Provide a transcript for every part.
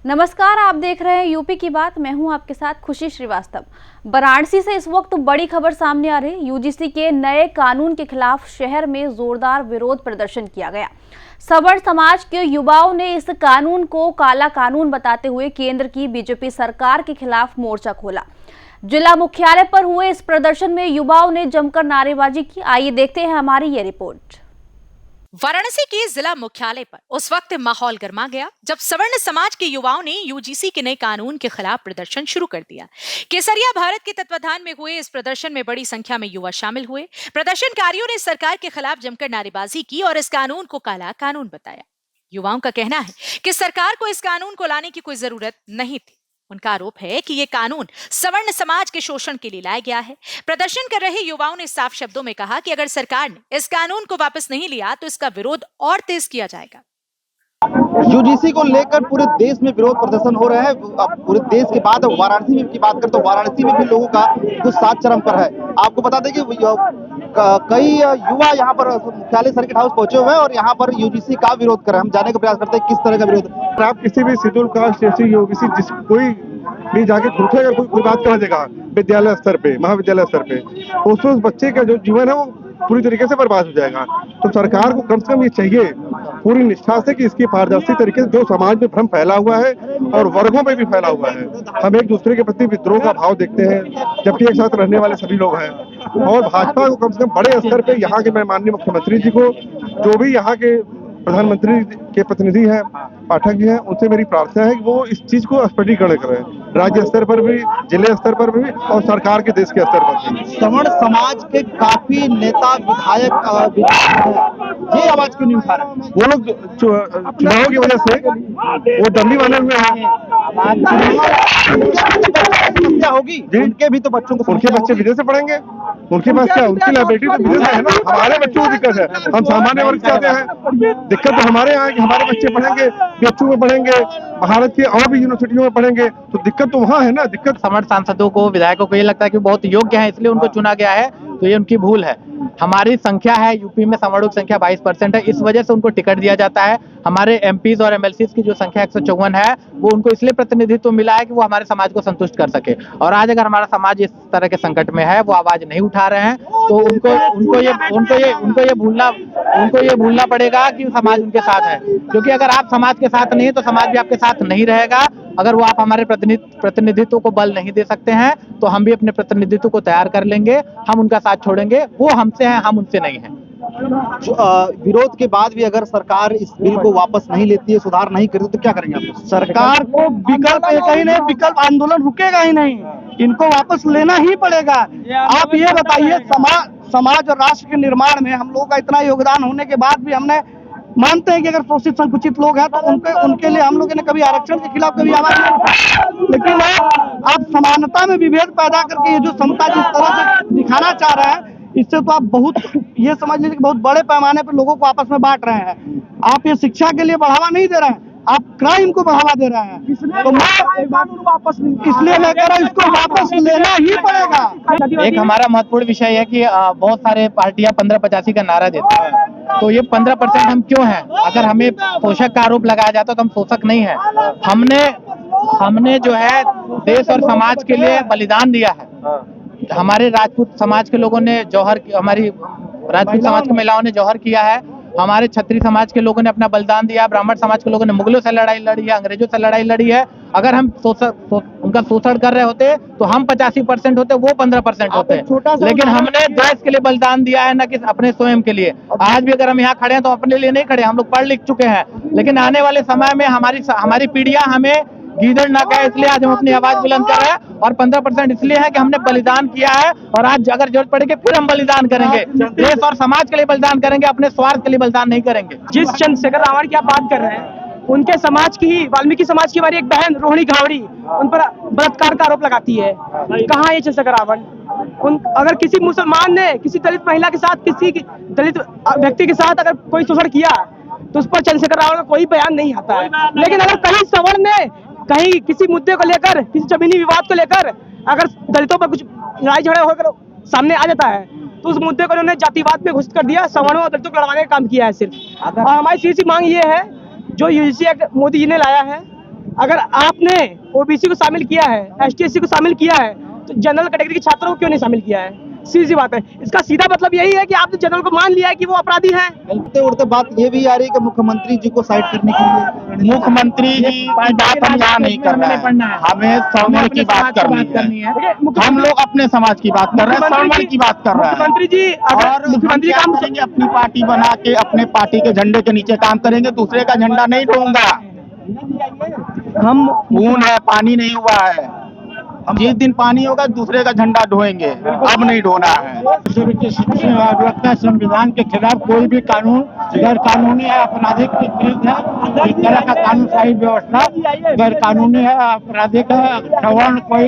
नमस्कार, आप देख रहे हैं यूपी की बात। मैं हूं आपके साथ खुशी श्रीवास्तव। वाराणसी से इस वक्त बड़ी खबर सामने आ रही है। यूजीसी के नए कानून के खिलाफ शहर में जोरदार विरोध प्रदर्शन किया गया। सवर्ण समाज के युवाओं ने इस कानून को काला कानून बताते हुए केंद्र की बीजेपी सरकार के खिलाफ मोर्चा खोला। जिला मुख्यालय पर हुए इस प्रदर्शन में युवाओं ने जमकर नारेबाजी की। आइए देखते हैं हमारी ये रिपोर्ट। वाराणसी के जिला मुख्यालय पर उस वक्त माहौल गर्मा गया जब सवर्ण समाज के युवाओं ने यूजीसी के नए कानून के खिलाफ प्रदर्शन शुरू कर दिया। केसरिया भारत के तत्वाधान में हुए इस प्रदर्शन में बड़ी संख्या में युवा शामिल हुए। प्रदर्शनकारियों ने सरकार के खिलाफ जमकर नारेबाजी की और इस कानून को काला कानून बताया। युवाओं का कहना है कि सरकार को इस कानून को लाने की कोई जरूरत नहीं थी। उनका आरोप है कि ये कानून सवर्ण समाज के शोषण के लिए लाया गया है। प्रदर्शन कर रहे युवाओं ने साफ शब्दों में कहा कि अगर सरकार ने इस कानून को वापस नहीं लिया तो इसका विरोध और तेज किया जाएगा। यूजीसी को लेकर पूरे देश में विरोध प्रदर्शन हो रहे हैं। पूरे देश के बाद वाराणसी में की बात करें तो वाराणसी में भी लोगों का गुस्सा चरम पर है। आपको बता दें कि कई युवा यहाँ पर मुख्यालय सर्किट हाउस पहुंचे हुए हैं और यहाँ पर यूजीसी का विरोध कर रहे हैं। हम जानने का प्रयास करते हैं किस तरह का विरोध। आप किसी भी शेड्यूल कास्ट यूजीसी जिस कोई भी जाके पूछेगा, कोई बात कह देगा विद्यालय स्तर पे, महाविद्यालय स्तर पे, तो उस बच्चे का जो जीवन है वो पूरी तरीके से बर्बाद हो जाएगा। तो सरकार को कम से कम ये चाहिए पूरी निष्ठा से कि इसकी पारदर्शी तरीके से, जो समाज में भ्रम फैला हुआ है और वर्गों में भी फैला हुआ है, हम एक दूसरे के प्रति विद्रोह का भाव देखते हैं जबकि एक साथ रहने वाले सभी लोग हैं। और भाजपा को कम से कम बड़े स्तर पे यहाँ के, मैं माननीय मुख्यमंत्री जी को, जो भी यहाँ के प्रधानमंत्री के प्रतिनिधि हैं, पाठक जी हैं, उनसे मेरी प्रार्थना है कि वो इस चीज को स्पष्टीकरण करें, राज्य स्तर पर भी, जिले स्तर पर भी और सरकार के देश के स्तर पर भी। सवर्ण समाज के काफी नेता विधायक ये आवाज क्यों नहीं उठा रहे? वो लोग चुनाव की वजह से वो डंडी बने हुए हैं। क्या होगी? उनके भी तो बच्चों को, उनके बच्चे विदेश से पढ़ेंगे, उनके पास क्या, उनकी लाइब्रेरी तो विदेश है ना। हमारे बच्चों को दिक्कत है, हम सामान्य वर्ग से आते हैं, दिक्कत तो हमारे यहाँ है कि हमारे बच्चे पढ़ेंगे, बीएचयू में पढ़ेंगे, भारत की और भी यूनिवर्सिटियों में पढ़ेंगे, तो दिक्कत तो वहाँ है ना। दिक्कत सवर्ण सांसदों को, विधायकों को ये लगता है कि बहुत योग्य है इसलिए उनको चुना गया है, तो ये उनकी भूल है। हमारी संख्या है यूपी में, सवर्णों की संख्या 22% है, इस वजह से उनको टिकट दिया जाता है। हमारे एमपीज और एमएलसीज की जो संख्या 154 है, वो उनको इसलिए प्रतिनिधित्व मिला है कि वो हमारे समाज को संतुष्ट कर सके। और आज अगर हमारा समाज इस तरह के संकट में है, वो आवाज नहीं उठा रहे हैं, तो उनको ये भूलना पड़ेगा कि समाज उनके साथ है। क्योंकि अगर आप समाज के साथ नहीं है तो समाज भी आपके साथ नहीं रहेगा। अगर वो आप हमारे प्रतिनिधित्व को बल नहीं दे सकते हैं तो हम भी अपने प्रतिनिधित्व को तैयार कर लेंगे, हम उनका साथ छोड़ेंगे। वो हमसे हैं, हम उनसे नहीं हैं। विरोध के बाद भी अगर सरकार इस बिल को वापस नहीं लेती है, सुधार नहीं करती, तो क्या करेंगे आप? सरकार को विकल्प एक ही नहीं, विकल्प आंदोलन रुकेगा ही नहीं, इनको वापस लेना ही पड़ेगा। आप ये बताइए, समाज और राष्ट्र के निर्माण में हम लोगों का इतना योगदान होने के बाद भी हमने मानते हैं कि अगर शोषित संकुचित लोग हैं तो उनके लिए हम लोगों ने कभी आरक्षण के खिलाफ कभी आवाज नहीं उठाई। लेकिन आप समानता में विभेद पैदा करके ये जो समता जिस तरह से दिखाना चाह रहे हैं, इससे तो आप बहुत ये समझ लीजिए कि बहुत बड़े पैमाने पर लोगों को आपस में बांट रहे हैं। आप ये शिक्षा के लिए बढ़ावा नहीं दे रहे हैं, आप क्राइम को बढ़ावा दे रहे हैं। तो इसलिए मैं कह रहा हूँ इसको वापस लेना ही पड़ेगा। एक हमारा महत्वपूर्ण विषय है कि बहुत सारे पार्टियां 15-85 का नारा देती हैं, तो ये 15% हम क्यों हैं? अगर हमें शोषक का आरोप लगाया जाता तो हम शोषक नहीं है। हमने जो है देश और समाज के लिए बलिदान दिया है। हमारे राजपूत समाज के लोगों ने जौहर, हमारी राजपूत समाज की महिलाओं ने जौहर किया है, हमारे क्षत्रिय समाज के लोगों ने अपना बलिदान दिया, ब्राह्मण समाज के लोगों ने मुगलों से लड़ाई लड़ी है, अंग्रेजों से लड़ाई लड़ी है। अगर हम उनका शोषण कर रहे होते तो हम 85% होते, वो 15% होते। लेकिन हमने देश के लिए बलिदान दिया है, न कि अपने स्वयं के लिए। आज भी अगर हम यहाँ खड़े हैं तो अपने लिए नहीं खड़े, हम लोग पढ़ लिख चुके हैं। लेकिन आने वाले समय में हमारी पीढ़ियां हमें गीदड़ ना कहे, इसलिए आज हम अपनी आवाज बुलंद कर रहे हैं। और 15% इसलिए है कि हमने बलिदान किया है और आज अगर जरूरत पड़ेगी फिर हम बलिदान करेंगे। देश और समाज के लिए बलिदान करेंगे, अपने स्वार्थ के लिए बलिदान नहीं करेंगे। जिस चंद्रशेखर रावण की आप बात कर रहे हैं, उनके समाज की ही, वाल्मीकि समाज की हमारी एक बहन रोहिणी घावड़ी उन पर बलात्कार का आरोप लगाती है। कहाँ है चंद्रशेखर रावण? अगर किसी मुसलमान ने किसी दलित महिला के साथ, किसी दलित व्यक्ति के साथ अगर कोई शोषण किया तो उस पर चंद्रशेखर रावण का कोई बयान नहीं आता है। लेकिन अगर कहीं सवर्ण ने कहीं किसी मुद्दे को लेकर, किसी जमीनी विवाद को लेकर अगर दलितों पर कुछ लड़ाई झगड़ा होकर सामने आ जाता है तो उस मुद्दे को उन्होंने जातिवाद में घोषित कर दिया, सवर्णों और दलितों को लड़वाने का काम किया है सिर्फ। और हमारी सीधी मांग ये है, जो यूजीसी एक्ट मोदी जी ने लाया है, अगर आपने ओबीसी को शामिल किया है, एसटी/एससी को शामिल किया है, तो जनरल कैटेगरी के छात्रों को क्यों नहीं शामिल किया है? सीधी बात है। इसका सीधा मतलब यही है कि आपने जनरल को मान लिया है कि वो अपराधी हैं। उड़ते उड़ते बात ये भी आ रही है कि मुख्यमंत्री जी को साइड करने के लिए मुख्यमंत्री जी की बात हम यहाँ नहीं कर रहे हैं, हमें सवर्ण की बात करनी है। हम लोग अपने समाज की बात कर रहे हैं, सवर्ण की बात कर रहे हैं। मुख्यमंत्री जी और मुख्यमंत्री काम करेंगे, अपनी पार्टी बना के अपने पार्टी के झंडे के नीचे काम करेंगे, दूसरे का झंडा नहीं ढोऊंगा। हम खून है, पानी नहीं हुआ है। हम जिस दिन पानी होगा दूसरे का झंडा ढोएंगे, अब नहीं ढोना है। लगता है संविधान के खिलाफ कोई भी कानून गैर कानूनी है, आपराधिक कृत है। इस तरह का कानूनी व्यवस्था गैर कानूनी है, आपराधिक है। सवर्ण कोई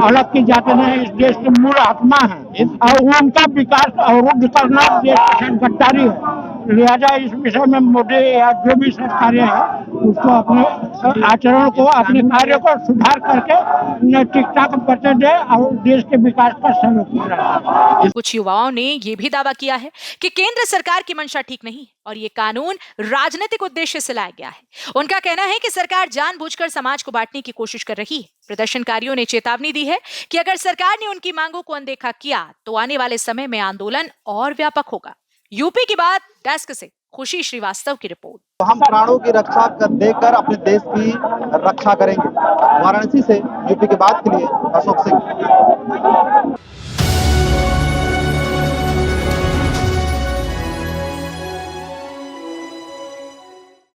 अलग की जाति नहीं, इस देश की मूल आत्मा है और उनका विकास अवरुद्ध करना देश की गद्दारी है। लिहाजा इस विषय में मोदी या जो भी सरकारें हैं उसको अपने आचरण को, अपने कार्य को सुधार करके नैतिकता को बचे दे और देश के विकास का सहयोग करें। कुछ युवाओं ने ये भी दावा किया है कि केंद्र सरकार की मंशा ठीक नहीं है और ये कानून राजनीतिक उद्देश्य से लाया गया है। उनका कहना है कि सरकार जानबूझकर समाज को बांटने की कोशिश कर रही है। प्रदर्शनकारियों ने चेतावनी दी है कि अगर सरकार ने उनकी मांगों को अनदेखा किया तो आने वाले समय में आंदोलन और व्यापक होगा। यूपी की बात डेस्क से खुशी श्रीवास्तव की रिपोर्ट। तो हम प्राणों की रक्षा कर देकर अपने देश की रक्षा करेंगे। वाराणसी से यूपी की बात के लिए अशोक सिंह।